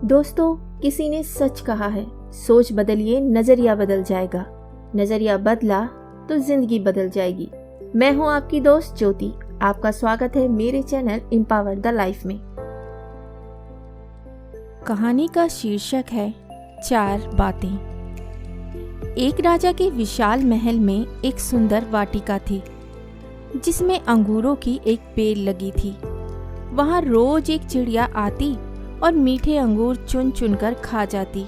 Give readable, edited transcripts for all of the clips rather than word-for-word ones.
दोस्तों, किसी ने सच कहा है, सोच बदलिए नजरिया बदल जाएगा। नजरिया बदला तो जिंदगी बदल जाएगी। मैं हूं आपकी दोस्त ज्योति। आपका स्वागत है मेरे चैनल एम्पावर द लाइफ में। कहानी का शीर्षक है 4 बातें। एक राजा के विशाल महल में एक सुंदर वाटिका थी जिसमें अंगूरों की एक पेड़ लगी थी। वहां रोज एक चिड़िया आती और मीठे अंगूर चुन चुन कर खा जाती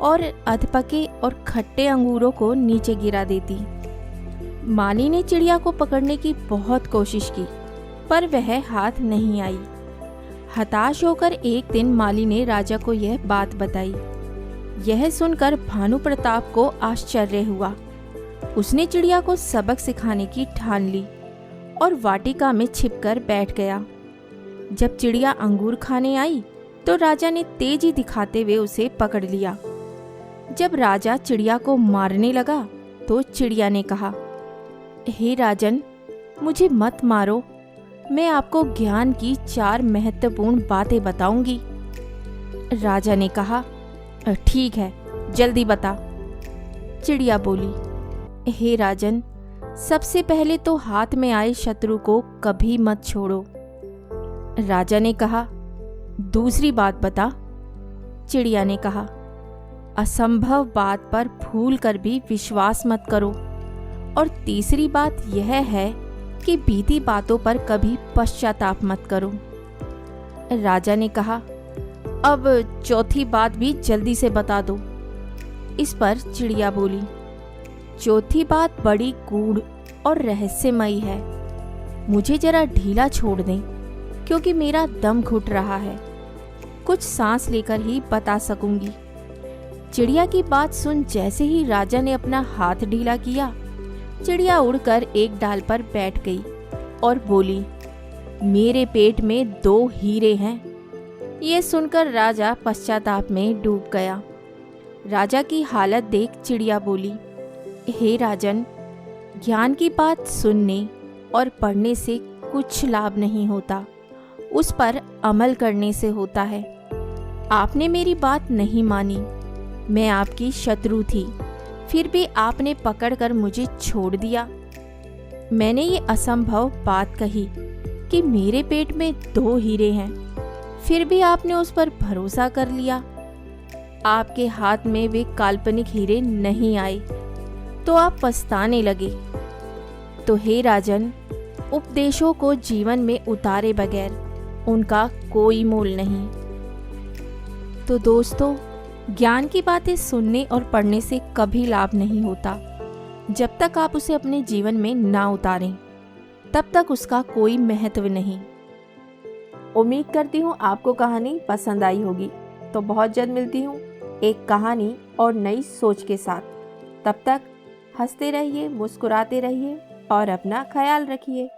और अधपके और खट्टे अंगूरों को नीचे गिरा देती। माली ने चिड़िया को पकड़ने की बहुत कोशिश की पर वह हाथ नहीं आई। हताश होकर एक दिन माली ने राजा को यह बात बताई। यह सुनकर भानु प्रताप को आश्चर्य हुआ। उसने चिड़िया को सबक सिखाने की ठान ली और वाटिका में छिपकर बैठ गया। जब चिड़िया अंगूर खाने आई तो राजा ने तेजी दिखाते हुए उसे पकड़ लिया। जब राजा चिड़िया को मारने लगा तो चिड़िया ने कहा, हे राजन, मुझे मत मारो, मैं आपको ज्ञान की 4 महत्वपूर्ण बातें बताऊंगी। राजा ने कहा, ठीक है, जल्दी बता। चिड़िया बोली, हे राजन, सबसे पहले तो हाथ में आए शत्रु को कभी मत छोड़ो। राजा ने कहा, दूसरी बात बता। चिड़िया ने कहा, असंभव बात पर भूल कर भी विश्वास मत करो। और तीसरी बात यह है कि बीती बातों पर कभी पश्चाताप मत करो। राजा ने कहा, अब चौथी बात भी जल्दी से बता दो। इस पर चिड़िया बोली, चौथी बात बड़ी गूढ़ और रहस्यमयी है। मुझे जरा ढीला छोड़ दें क्योंकि मेरा दम घुट रहा है। कुछ सांस लेकर ही बता सकूंगी। चिड़िया की बात सुन जैसे ही राजा ने अपना हाथ ढीला किया, चिड़िया उड़कर एक डाल पर बैठ गई और बोली, मेरे पेट में 2 हीरे हैं। ये सुनकर राजा पश्चाताप में डूब गया। राजा की हालत देख चिड़िया बोली, हे राजन, ज्ञान की बात सुनने और पढ़ने से कुछ लाभ नहीं होता, उस पर अमल करने से होता है। आपने मेरी बात नहीं मानी। मैं आपकी शत्रु थी, फिर भी आपने पकड़कर मुझे छोड़ दिया। मैंने ये असंभव बात कही कि मेरे पेट में 2 हीरे हैं, फिर भी आपने उस पर भरोसा कर लिया। आपके हाथ में वे काल्पनिक हीरे नहीं आए तो आप पछताने लगे। तो हे राजन, उपदेशों को जीवन में उतारे बगैर उनका कोई मोल नहीं। तो दोस्तों, ज्ञान की बातें सुनने और पढ़ने से कभी लाभ नहीं होता। जब तक आप उसे अपने जीवन में ना उतारें, तब तक उसका कोई महत्व नहीं। उम्मीद करती हूँ आपको कहानी पसंद आई होगी। तो बहुत जल्द मिलती हूँ एक कहानी और नई सोच के साथ। तब तक हंसते रहिए, मुस्कुराते रहिए और अपना ख्याल रखिए।